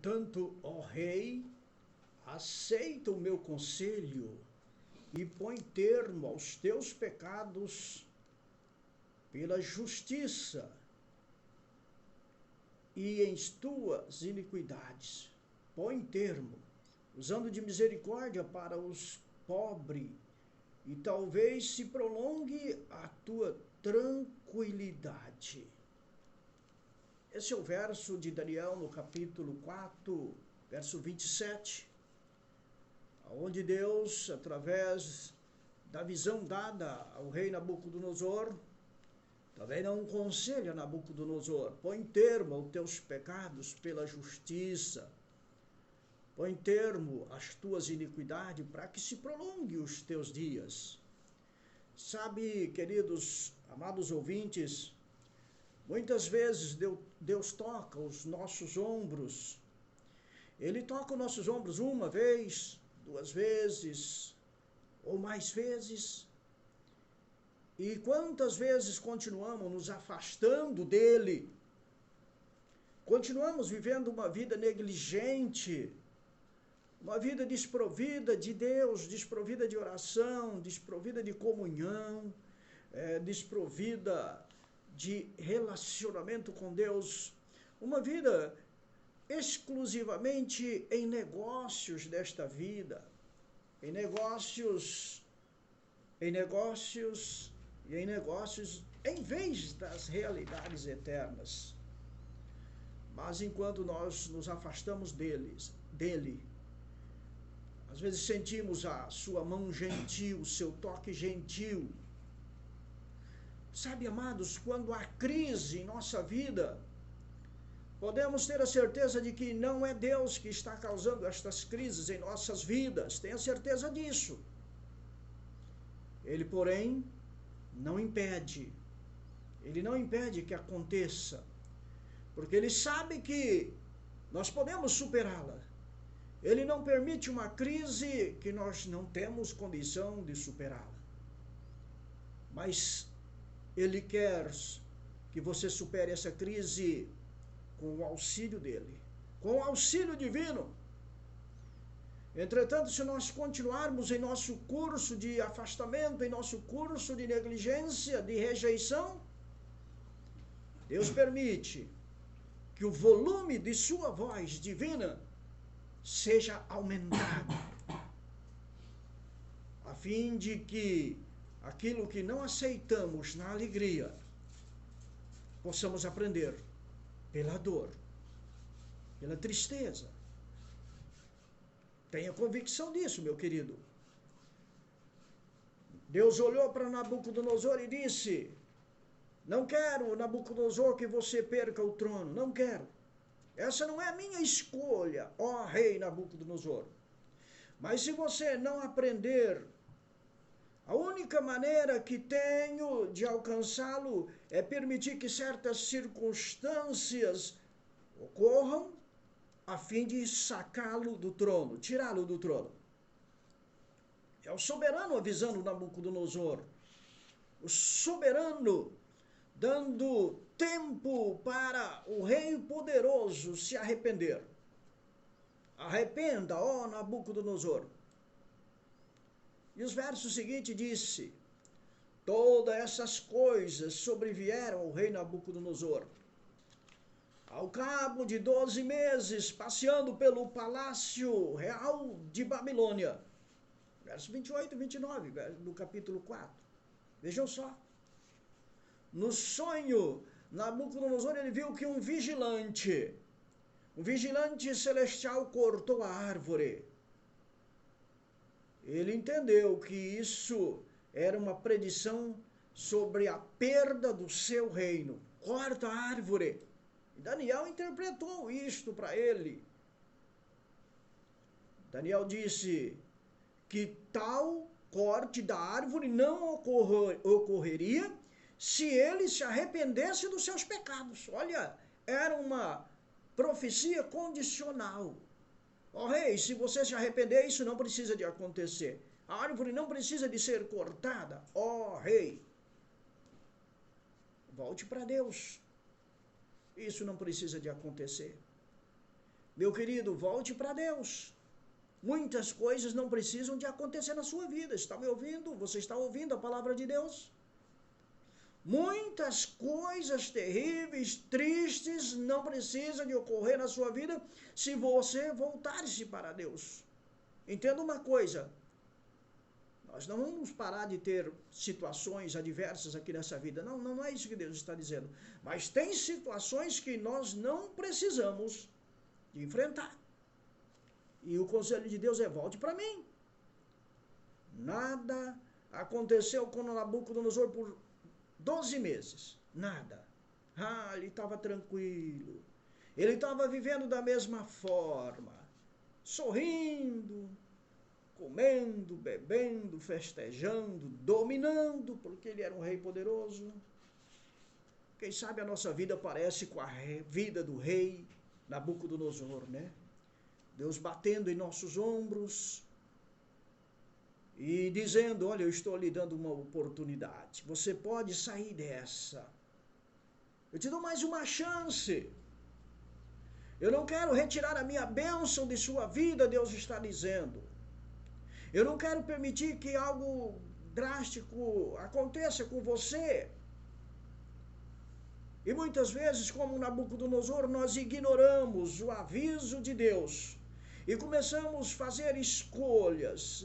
Portanto, ó rei, aceita o meu conselho e põe termo aos teus pecados pela justiça e em tuas iniquidades. Põe termo, usando de misericórdia para os pobres, e talvez se prolongue a tua tranquilidade. Esse é o verso de Daniel no capítulo 4, verso 27, onde Deus, através da visão dada ao rei Nabucodonosor, também dá um conselho a Nabucodonosor: põe termo aos teus pecados pela justiça, põe termo às tuas iniquidades, para que se prolongue os teus dias. Sabe, queridos, amados ouvintes, muitas vezes Deus toca os nossos ombros. Ele toca os nossos ombros uma vez, duas vezes, ou mais vezes. E quantas vezes continuamos nos afastando dele? Continuamos vivendo uma vida negligente, uma vida desprovida de Deus, desprovida de oração, desprovida de comunhão, desprovida de relacionamento com Deus, uma vida exclusivamente em negócios desta vida, em negócios, em vez das realidades eternas. Mas enquanto nós nos afastamos dele, às vezes sentimos a sua mão gentil, o seu toque gentil. Sabe, amados, quando há crise em nossa vida, podemos ter a certeza de que não é Deus que está causando estas crises em nossas vidas. Tenha certeza disso. Ele, porém, não impede. Ele não impede que aconteça, porque ele sabe que nós podemos superá-la. Ele não permite uma crise que nós não temos condição de superá-la. Mas ele quer que você supere essa crise com o auxílio dele, com o auxílio divino. Entretanto, se nós continuarmos em nosso curso de afastamento, em nosso curso de negligência, de rejeição, Deus permite que o volume de sua voz divina seja aumentado, a fim de que aquilo que não aceitamos na alegria, possamos aprender pela dor, pela tristeza. Tenha convicção disso, meu querido. Deus olhou para Nabucodonosor e disse: não quero, Nabucodonosor, que você perca o trono, não quero. Essa não é a minha escolha, ó rei Nabucodonosor. Mas se você não aprender, a única maneira que tenho de alcançá-lo é permitir que certas circunstâncias ocorram a fim de sacá-lo do trono, tirá-lo do trono. É o soberano avisando Nabucodonosor, o soberano dando tempo para o rei poderoso se arrepender. Arrependa, ó Nabucodonosor. E os versos seguintes disse: todas essas coisas sobrevieram ao rei Nabucodonosor. Ao cabo de 12 meses, passeando pelo palácio real de Babilônia. Verso 28 e 29, do capítulo 4. Vejam só. No sonho, Nabucodonosor ele viu que um vigilante celestial cortou a árvore. Ele entendeu que isso era uma predição sobre a perda do seu reino. Corta a árvore. E Daniel interpretou isto para ele. Daniel disse que tal corte da árvore não ocorreria se ele se arrependesse dos seus pecados. Olha, era uma profecia condicional. Ó rei, se você se arrepender, isso não precisa de acontecer. A árvore não precisa de ser cortada. Ó rei, volte para Deus. Isso não precisa de acontecer. Meu querido, volte para Deus. Muitas coisas não precisam de acontecer na sua vida. Está me ouvindo? Você está ouvindo a palavra de Deus? Muitas coisas terríveis, tristes, não precisam de ocorrer na sua vida se você voltar-se para Deus. Entenda uma coisa, nós não vamos parar de ter situações adversas aqui nessa vida. Não é isso que Deus está dizendo. Mas tem situações que nós não precisamos de enfrentar. E o conselho de Deus é: volte para mim. Nada aconteceu com Nabucodonosor por 12 meses. Nada. Ele estava tranquilo. Ele estava vivendo da mesma forma. Sorrindo, comendo, bebendo, festejando, dominando, porque ele era um rei poderoso. Quem sabe a nossa vida parece com a vida do rei Nabucodonosor, né? Deus batendo em nossos ombros e dizendo: olha, eu estou lhe dando uma oportunidade. Você pode sair dessa. Eu te dou mais uma chance. Eu não quero retirar a minha bênção de sua vida, Deus está dizendo. Eu não quero permitir que algo drástico aconteça com você. E muitas vezes, como Nabucodonosor, nós ignoramos o aviso de Deus e começamos a fazer escolhas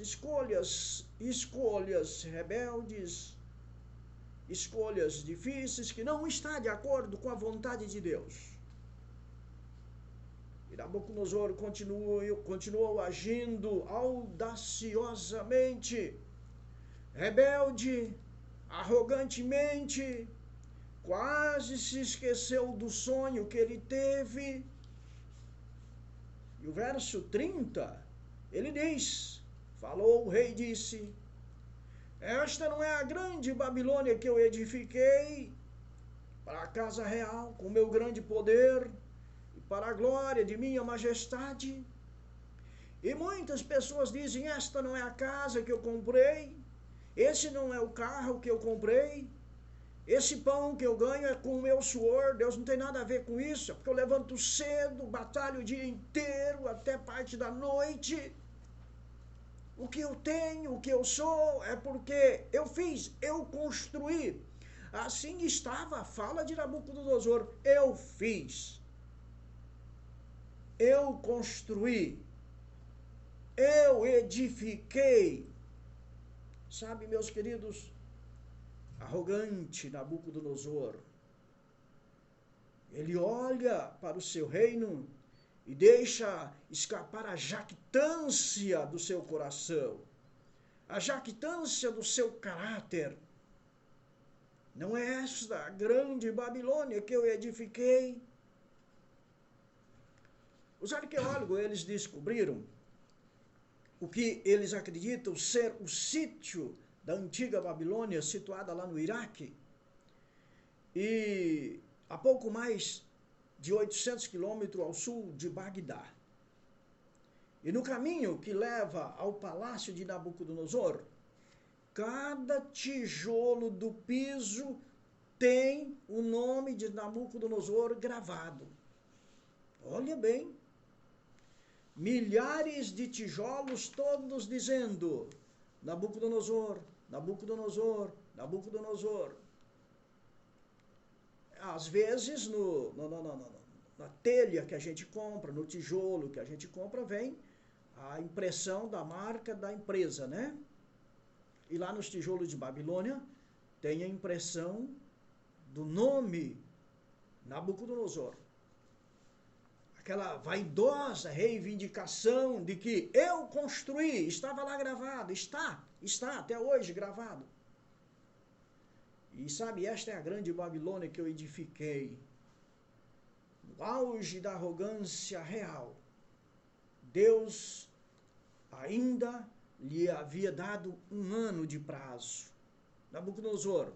rebeldes, escolhas difíceis que não estão de acordo com a vontade de Deus. E Nabucodonosor continuou agindo audaciosamente, rebelde, arrogantemente, quase se esqueceu do sonho que ele teve. E o verso 30, ele diz: falou o rei, disse: esta não é a grande Babilônia que eu edifiquei para a casa real, com meu grande poder e para a glória de minha majestade? E muitas pessoas dizem: esta não é a casa que eu comprei, esse não é o carro que eu comprei, esse pão que eu ganho é com o meu suor. Deus não tem nada a ver com isso, é porque eu levanto cedo, batalho o dia inteiro, até parte da noite. O que eu tenho, o que eu sou, é porque eu fiz, eu construí. Assim estava a fala de Nabucodonosor: eu fiz, eu construí, eu edifiquei. Sabe, meus queridos, arrogante Nabucodonosor, ele olha para o seu reino e deixa escapar a jactância do seu coração, a jactância do seu caráter. Não é esta a grande Babilônia que eu edifiquei? Os arqueólogos, eles descobriram o que eles acreditam ser o sítio da antiga Babilônia, situada lá no Iraque, e a pouco mais de 800 quilômetros ao sul de Bagdá. E no caminho que leva ao palácio de Nabucodonosor, cada tijolo do piso tem o nome de Nabucodonosor gravado. Olha bem, milhares de tijolos, todos dizendo: Nabucodonosor, Nabucodonosor, Nabucodonosor. Às vezes, na telha que a gente compra, no tijolo que a gente compra, vem a impressão da marca da empresa, né? E lá nos tijolos de Babilônia tem a impressão do nome Nabucodonosor. Aquela vaidosa reivindicação de que eu construí, estava lá gravado, está até hoje gravado. E sabe, esta é a grande Babilônia que eu edifiquei. No auge da arrogância real, Deus ainda lhe havia dado um ano de prazo. Nabucodonosor,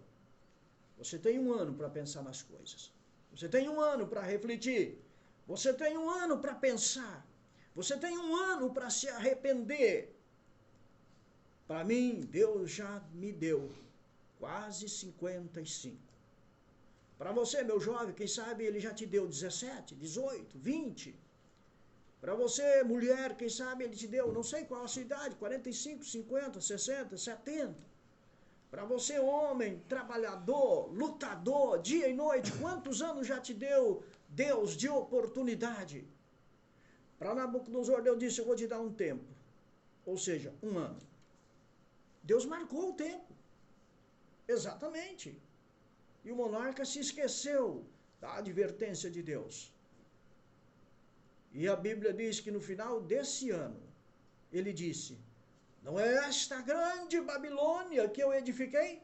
você tem um ano para pensar nas coisas. Você tem um ano para refletir. Você tem um ano para pensar. Você tem um ano para se arrepender. Para mim, Deus já me deu quase 55. Para você, meu jovem, quem sabe ele já te deu 17, 18, 20. Para você, mulher, quem sabe ele te deu, não sei qual a sua idade, 45, 50, 60, 70. Para você, homem, trabalhador, lutador, dia e noite, quantos anos já te deu Deus de oportunidade? Para Nabucodonosor, Deus disse, eu vou te dar um tempo. Ou seja, um ano. Deus marcou o tempo. Exatamente. E o monarca se esqueceu da advertência de Deus. E a Bíblia diz que no final desse ano, ele disse, não é esta grande Babilônia que eu edifiquei?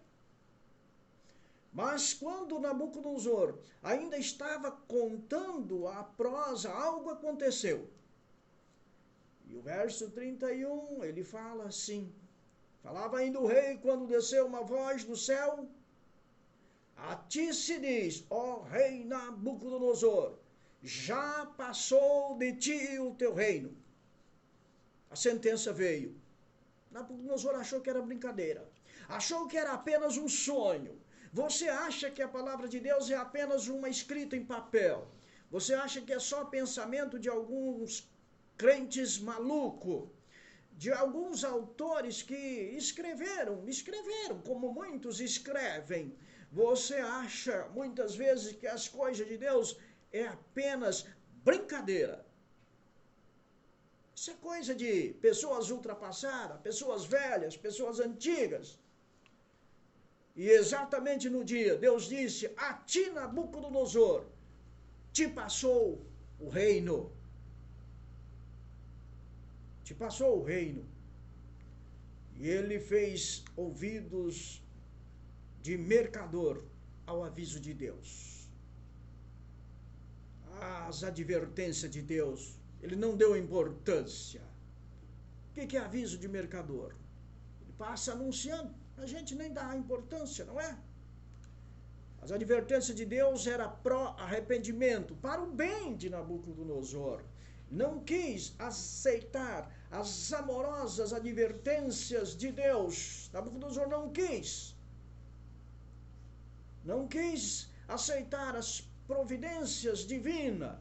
Mas quando Nabucodonosor ainda estava contando a prosa, algo aconteceu. E o verso 31, ele fala assim, falava ainda o rei quando desceu uma voz do céu, a ti se diz, ó rei Nabucodonosor, já passou de ti o teu reino. A sentença veio. Nabucodonosor achou que era brincadeira. Achou que era apenas um sonho. Você acha que a palavra de Deus é apenas uma escrita em papel. Você acha que é só pensamento de alguns crentes malucos, de alguns autores que escreveram como muitos escrevem. Você acha muitas vezes que as coisas de Deus é apenas brincadeira. Isso é coisa de pessoas ultrapassadas, pessoas velhas, pessoas antigas. E exatamente no dia, Deus disse, a ti, Nabucodonosor, te passou o reino. Te passou o reino. E ele fez ouvidos de mercador ao aviso de Deus. As advertências de Deus, ele não deu importância. O que é aviso de mercador? Ele passa anunciando, a gente nem dá importância, não é? As advertências de Deus eram pró-arrependimento, para o bem de Nabucodonosor. Não quis aceitar as amorosas advertências de Deus. Nabucodonosor não quis. Não quis aceitar as providências divinas.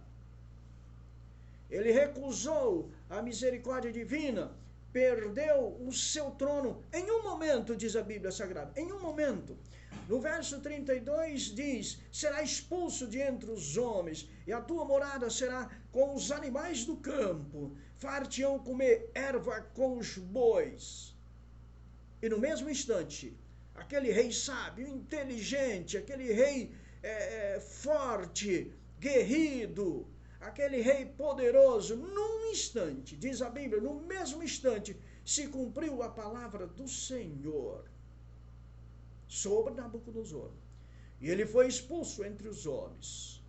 Ele recusou a misericórdia divina, perdeu o seu trono em um momento, diz a Bíblia Sagrada, em um momento. No verso 32 diz, será expulso de entre os homens, e a tua morada será com os animais do campo, far-te-ão comer erva com os bois. E no mesmo instante, aquele rei sábio, inteligente, aquele rei forte, guerrido, aquele rei poderoso, num instante, diz a Bíblia, no mesmo instante, se cumpriu a palavra do Senhor sobre Nabucodonosor. E ele foi expulso entre os homens.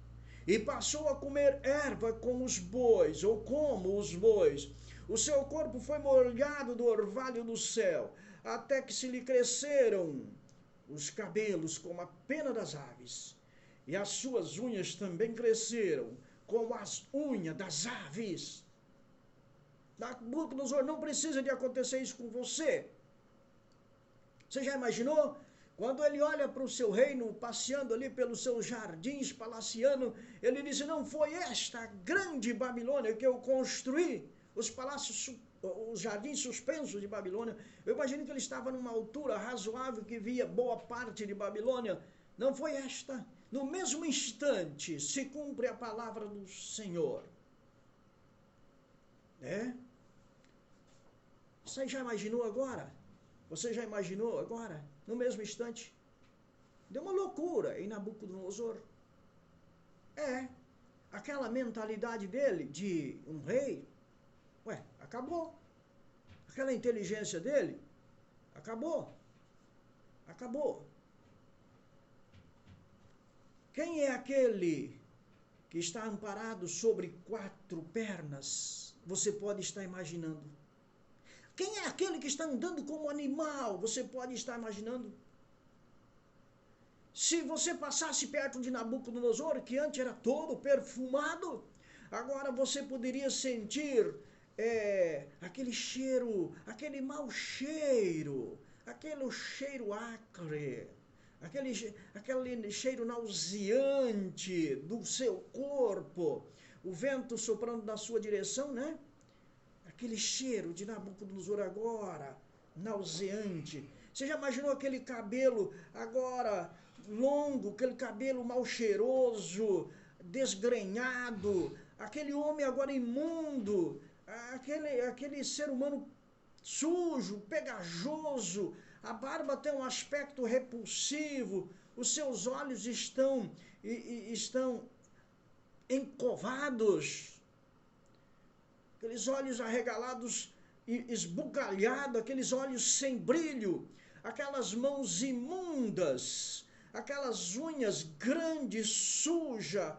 E passou a comer erva com os bois, ou como os bois. O seu corpo foi molhado do orvalho do céu, até que se lhe cresceram os cabelos como a pena das aves. E as suas unhas também cresceram como as unhas das aves. Nabucodonosor, não precisa de acontecer isso com você. Você já imaginou? Quando ele olha para o seu reino, passeando ali pelos seus jardins palacianos, ele diz, não foi esta grande Babilônia que eu construí, os palácios, os jardins suspensos de Babilônia. Eu imagino que ele estava numa altura razoável que via boa parte de Babilônia. Não foi esta. No mesmo instante se cumpre a palavra do Senhor. Você já imaginou agora? Você já imaginou agora? No mesmo instante? Deu uma loucura em Nabucodonosor. Aquela mentalidade dele de um rei, acabou. Aquela inteligência dele, acabou. Acabou. Quem é aquele que está amparado sobre 4 pernas? Você pode estar imaginando. Quem é aquele que está andando como animal? Você pode estar imaginando. Se você passasse perto de Nabucodonosor, que antes era todo perfumado, agora você poderia sentir aquele cheiro, aquele mau cheiro, aquele cheiro acre, aquele cheiro nauseante do seu corpo. o vento soprando na sua direção, né? Aquele cheiro de Nabucodonosor agora, nauseante. Você já imaginou aquele cabelo agora longo, aquele cabelo mal cheiroso, desgrenhado, aquele homem agora imundo, aquele ser humano sujo, pegajoso, a barba tem um aspecto repulsivo, os seus olhos estão encovados, aqueles olhos arregalados, esbugalhados, aqueles olhos sem brilho, aquelas mãos imundas, aquelas unhas grandes, sujas,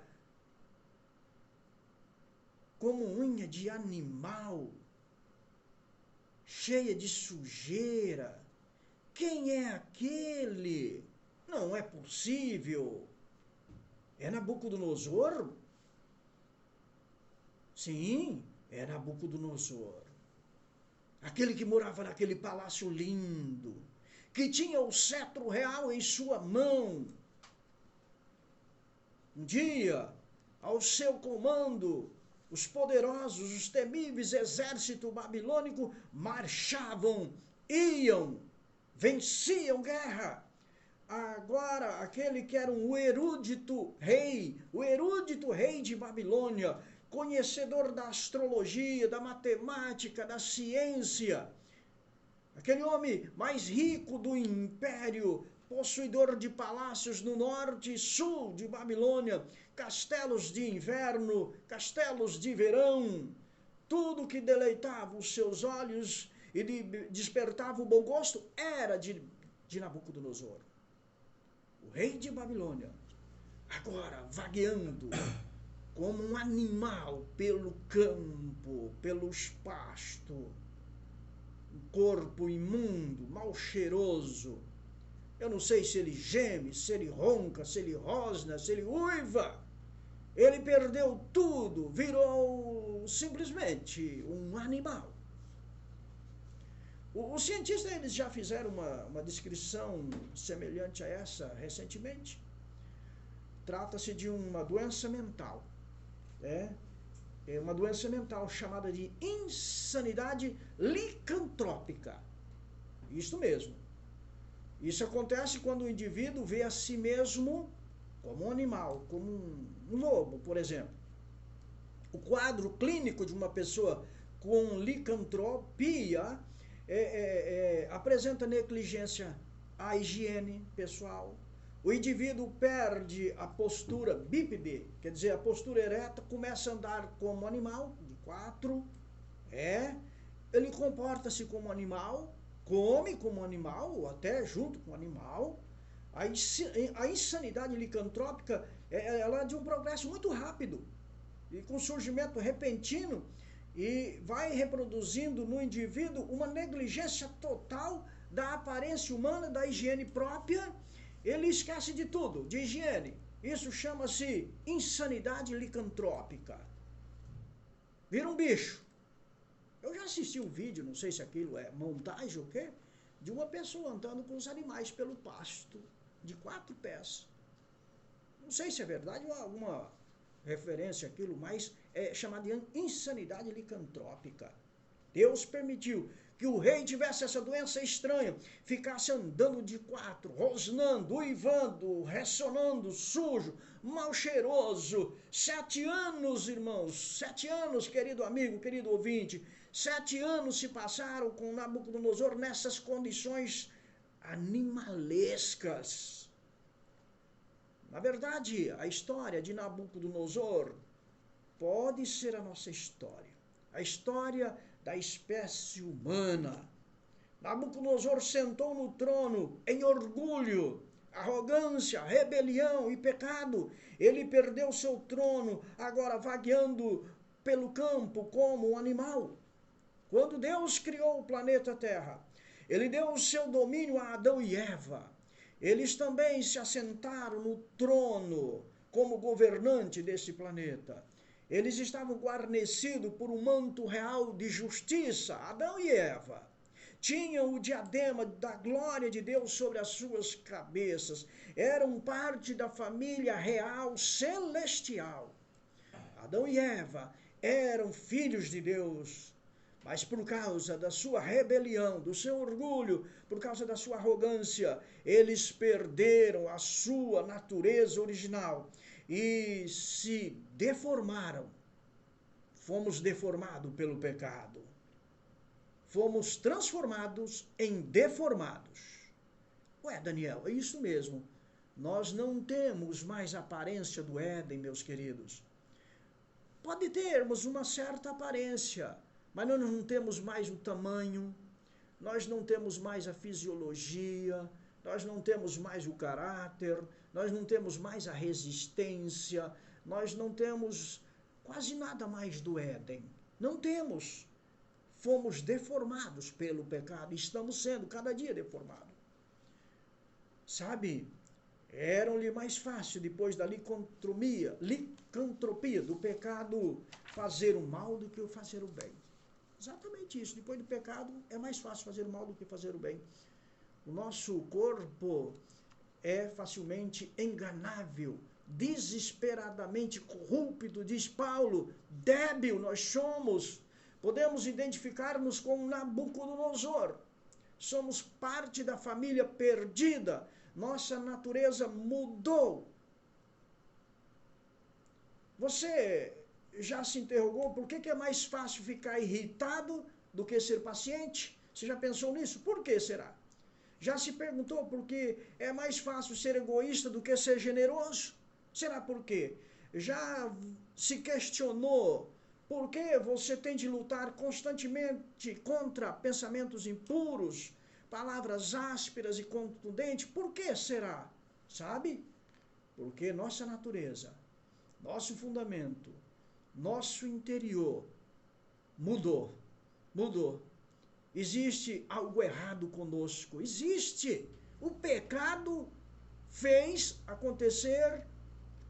como unha de animal, cheia de sujeira. Quem é aquele? Não é possível. É Nabucodonosor? Sim, é Nabucodonosor. Aquele que morava naquele palácio lindo, que tinha o cetro real em sua mão. Um dia, ao seu comando, os poderosos, os temíveis exércitos babilônicos marchavam, iam, venciam guerra. Agora, aquele que era o erudito rei de Babilônia, conhecedor da astrologia, da matemática, da ciência, aquele homem mais rico do império, possuidor de palácios no norte e sul de Babilônia, castelos de inverno, castelos de verão, tudo que deleitava os seus olhos e despertava o bom gosto era de Nabucodonosor, o rei de Babilônia, agora vagueando como um animal pelo campo, pelos pastos, um corpo imundo, mal cheiroso. Eu não sei se ele geme, se ele ronca, se ele rosna, se ele uiva. Ele perdeu tudo, virou simplesmente um animal. Os cientistas eles já fizeram uma descrição semelhante a essa recentemente. Trata-se de uma doença mental. É uma doença mental chamada de insanidade licantrópica. Isso mesmo. Isso acontece quando o indivíduo vê a si mesmo como um animal, como um lobo, por exemplo. O quadro clínico de uma pessoa com licantropia apresenta negligência à higiene pessoal. O indivíduo perde a postura bípede, quer dizer, a postura ereta, começa a andar como animal, de quatro, ele comporta-se como animal, come como animal, ou até junto com o animal. A insanidade licantrópica, ela é de um progresso muito rápido, e com surgimento repentino, e vai reproduzindo no indivíduo uma negligência total da aparência humana, da higiene própria. Ele esquece de tudo, de higiene. Isso chama-se insanidade licantrópica. Vira um bicho. Eu já assisti um vídeo, não sei se aquilo é montagem ou o quê, de uma pessoa andando com os animais pelo pasto, de 4 pés. Não sei se é verdade ou alguma referência àquilo, mas é chamado de insanidade licantrópica. Deus permitiu que o rei tivesse essa doença estranha, ficasse andando de 4, rosnando, uivando, ressonando, sujo, mal cheiroso. 7 anos, irmãos, 7 anos, querido amigo, querido ouvinte, 7 anos se passaram com Nabucodonosor nessas condições animalescas. Na verdade, a história de Nabucodonosor pode ser a nossa história, a história da espécie humana. Nabucodonosor sentou no trono em orgulho, arrogância, rebelião e pecado. Ele perdeu seu trono, agora vagueando pelo campo como um animal. Quando Deus criou o planeta Terra, ele deu o seu domínio a Adão e Eva. Eles também se assentaram no trono como governante desse planeta. Eles estavam guarnecidos por um manto real de justiça, Adão e Eva. Tinham o diadema da glória de Deus sobre as suas cabeças. Eram parte da família real celestial. Adão e Eva eram filhos de Deus, mas por causa da sua rebelião, do seu orgulho, por causa da sua arrogância, eles perderam a sua natureza original e se deformaram. Fomos deformados pelo pecado. Fomos transformados em deformados. Ué, Daniel, é isso mesmo. Nós não temos mais a aparência do Éden, meus queridos. Pode termos uma certa aparência, mas nós não temos mais o tamanho, nós não temos mais a fisiologia, nós não temos mais o caráter, nós não temos mais a resistência, nós não temos quase nada mais do Éden. Não temos. Fomos deformados pelo pecado, estamos sendo cada dia deformados. Sabe, era-lhe mais fácil, depois da licantropia do pecado, fazer o mal do que fazer o bem. Exatamente isso, depois do pecado é mais fácil fazer o mal do que fazer o bem. O nosso corpo é facilmente enganável, desesperadamente corrupto, diz Paulo, débil nós somos. Podemos identificar-nos com Nabucodonosor. Somos parte da família perdida. Nossa natureza mudou. Você já se interrogou por que é mais fácil ficar irritado do que ser paciente? Você já pensou nisso? Por que será? Já se perguntou por que é mais fácil ser egoísta do que ser generoso? Será por quê? Já se questionou por que você tem de lutar constantemente contra pensamentos impuros, palavras ásperas e contundentes? Por que será? Sabe? Porque nossa natureza, nosso fundamento, nosso interior mudou. Existe algo errado conosco. Existe. O pecado fez acontecer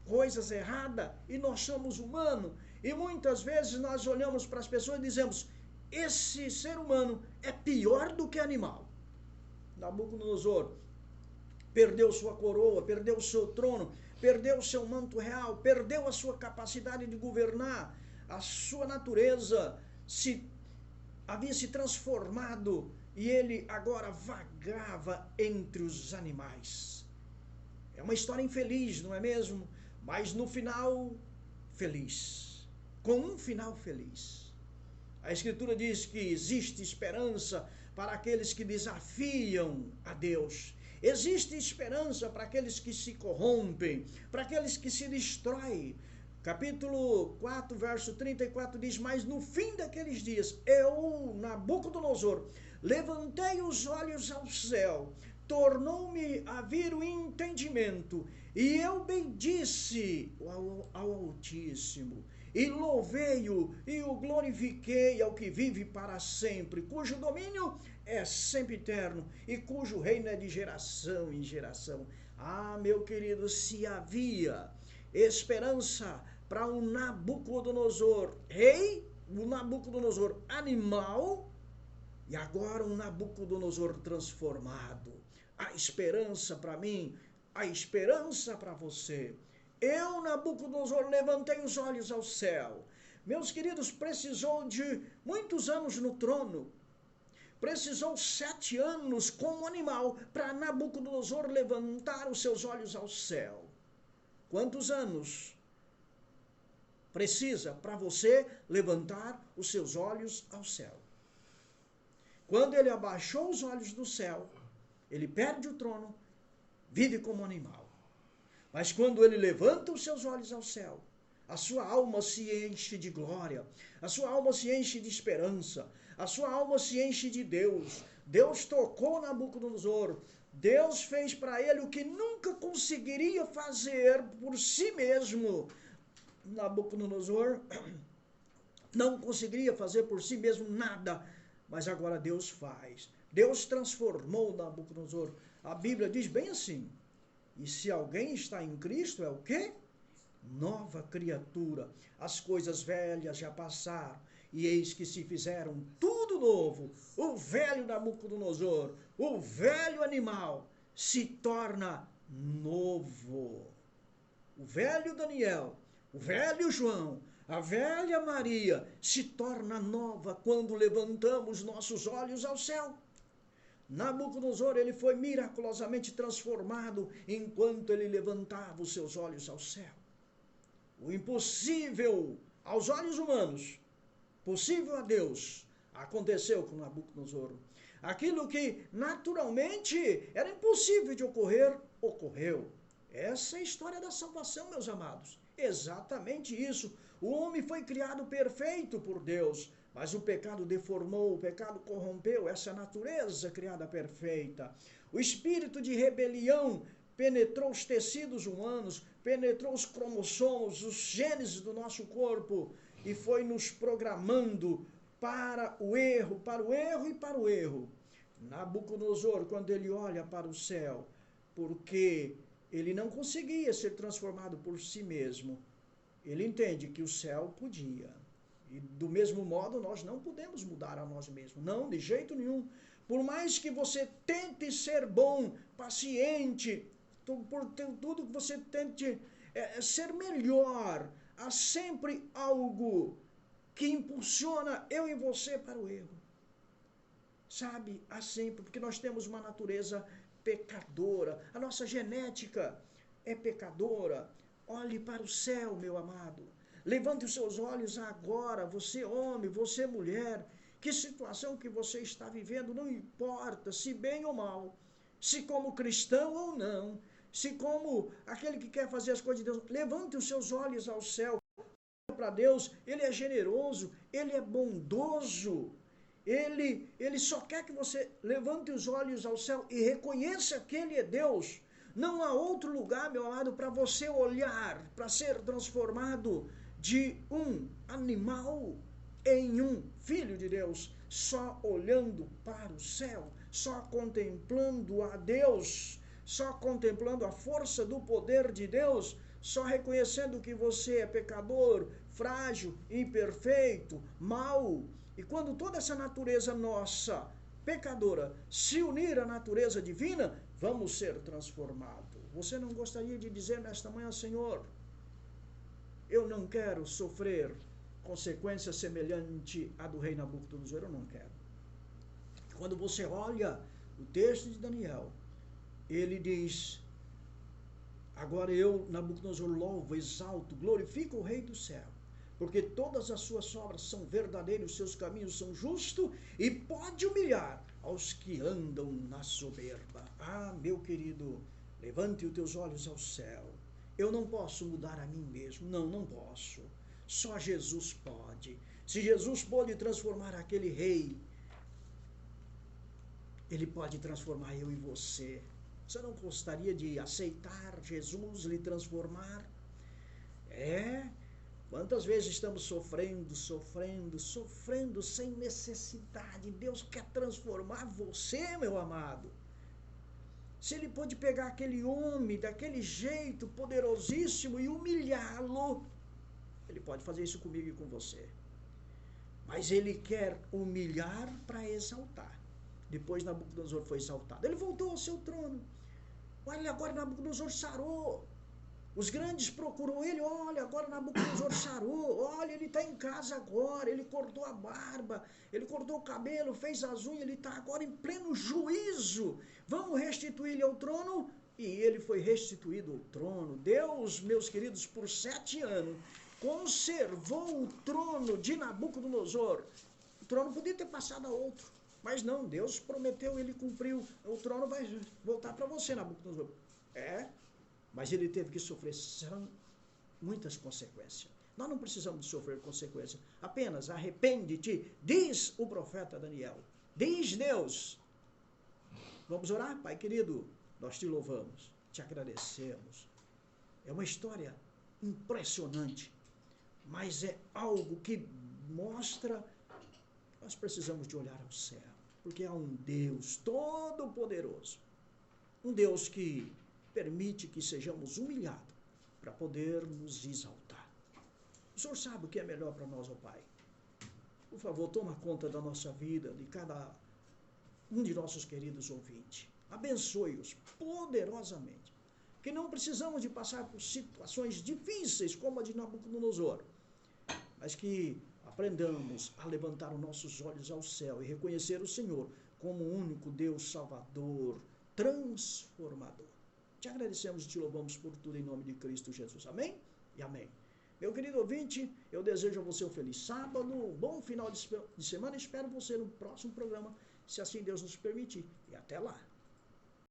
coisas erradas e nós somos humanos. E muitas vezes nós olhamos para as pessoas e dizemos, esse ser humano é pior do que animal. Nabucodonosor perdeu sua coroa, perdeu o seu trono, perdeu o seu manto real, perdeu a sua capacidade de governar, a sua natureza havia se transformado e ele agora vagava entre os animais. É uma história infeliz, não é mesmo? Mas no final, feliz. Com um final feliz. A Escritura diz que existe esperança para aqueles que desafiam a Deus. Existe esperança para aqueles que se corrompem, para aqueles que se destroem. Capítulo 4, verso 34 diz, mas no fim daqueles dias, eu, Nabucodonosor, levantei os olhos ao céu, tornou-me a vir o entendimento, e eu bendisse ao Altíssimo, e louvei-o, e o glorifiquei ao que vive para sempre, cujo domínio é sempre eterno, e cujo reino é de geração em geração. Ah, meu querido, se havia esperança para um Nabucodonosor rei, um Nabucodonosor animal, e agora um Nabucodonosor transformado. A esperança para mim, a esperança para você. Eu, Nabucodonosor, levantei os olhos ao céu. Meus queridos, precisou de muitos anos no trono. Precisou 7 anos como animal para Nabucodonosor levantar os seus olhos ao céu. Quantos anos precisa para você levantar os seus olhos ao céu? Quando ele abaixou os olhos do céu, ele perde o trono, vive como animal. Mas quando ele levanta os seus olhos ao céu, a sua alma se enche de glória, a sua alma se enche de esperança, a sua alma se enche de Deus. Deus tocou Nabucodonosor, Deus fez para ele o que nunca conseguiria fazer por si mesmo. Nabucodonosor não conseguiria fazer por si mesmo nada, mas agora Deus faz. Deus transformou Nabucodonosor. A Bíblia diz bem assim, e se alguém está em Cristo, é o quê? Nova criatura. As coisas velhas já passaram, e eis que se fizeram tudo novo. O velho Nabucodonosor, o velho animal, se torna novo. O velho Daniel, o velho João, A velha Maria se torna nova quando levantamos nossos olhos ao céu. Nabucodonosor, ele foi miraculosamente transformado enquanto ele levantava os seus olhos ao céu. O impossível aos olhos humanos, possível a Deus, aconteceu com Nabucodonosor. Aquilo que naturalmente era impossível de ocorrer, ocorreu. Essa é a história da salvação, meus amados. Exatamente isso. O homem foi criado perfeito por Deus, mas o pecado deformou, o pecado corrompeu essa natureza criada perfeita. O espírito de rebelião penetrou os tecidos humanos, penetrou os cromossomos, os genes do nosso corpo e foi nos programando para o erro e para o erro. Nabucodonosor, quando ele olha para o céu, porque ele não conseguia ser transformado por si mesmo, ele entende que o céu podia. E do mesmo modo, nós não podemos mudar a nós mesmos. Não, de jeito nenhum. Por mais que você tente ser bom, paciente, por tudo que você tente ser melhor, há sempre algo que impulsiona eu e você para o erro. Sabe? Há sempre, porque nós temos uma natureza pecadora. A nossa genética é pecadora. Olhe para o céu, meu amado. Levante os seus olhos agora, você homem, você mulher. Que situação que você está vivendo, não importa, se bem ou mal, se como cristão ou não, se como aquele que quer fazer as coisas de Deus. Levante os seus olhos ao céu, para Deus. Ele é generoso, ele é bondoso. Ele só quer que você levante os olhos ao céu e reconheça que ele é Deus. Não há outro lugar, meu amado, para você olhar, para ser transformado de um animal em um filho de Deus, só olhando para o céu, só contemplando a Deus, só contemplando a força do poder de Deus, só reconhecendo que você é pecador, frágil, imperfeito, mau. E quando toda essa natureza nossa, pecadora, se unir à natureza divina, vamos ser transformados. Você não gostaria de dizer nesta manhã, Senhor, eu não quero sofrer consequência semelhante à do rei Nabucodonosor, eu não quero. Quando você olha o texto de Daniel, ele diz, agora eu, Nabucodonosor, louvo, exalto, glorifico o rei do céu, porque todas as suas obras são verdadeiras, os seus caminhos são justos, e pode humilhar aos que andam na soberba. Ah, meu querido, levante os teus olhos ao céu. Eu não posso mudar a mim mesmo, não posso. Só Jesus pode. Se Jesus pôde transformar aquele rei, ele pode transformar eu e você. Você não gostaria de aceitar Jesus lhe transformar? Quantas vezes estamos sofrendo sem necessidade. Deus quer transformar você, meu amado. Se ele pôde pegar aquele homem daquele jeito poderosíssimo e humilhá-lo, ele pode fazer isso comigo e com você. Mas ele quer humilhar para exaltar. Depois Nabucodonosor foi exaltado. Ele voltou ao seu trono. Olha, agora Nabucodonosor sarou. Os grandes procuram ele, olha, agora Nabucodonosor sarou, olha, ele está em casa agora, ele cortou a barba, ele cortou o cabelo, fez as unhas, ele está agora em pleno juízo. Vamos restituir-lhe ao trono? E ele foi restituído ao trono. Deus, meus queridos, por 7 anos, conservou o trono de Nabucodonosor. O trono podia ter passado a outro, mas não, Deus prometeu, ele cumpriu. O trono vai voltar para você, Nabucodonosor. Mas ele teve que sofrer muitas consequências. Nós não precisamos de sofrer consequências. Apenas arrepende-te, diz o profeta Daniel. Diz Deus. Vamos orar? Pai querido, nós te louvamos, te agradecemos. É uma história impressionante, mas é algo que mostra que nós precisamos de olhar ao céu, porque há um Deus todo-poderoso, um Deus que permite que sejamos humilhados para poder nos exaltar. O Senhor sabe o que é melhor para nós, ó Pai. Por favor, toma conta da nossa vida, de cada um de nossos queridos ouvintes. Abençoe-os poderosamente. Que não precisamos de passar por situações difíceis como a de Nabucodonosor. mas que aprendamos a levantar os nossos olhos ao céu e reconhecer o Senhor como o único Deus Salvador, transformador. Te agradecemos e te louvamos por tudo em nome de Cristo Jesus. Amém e amém. Meu querido ouvinte, eu desejo a você um feliz sábado, um bom final de semana. Espero você no próximo programa, se assim Deus nos permitir. E até lá.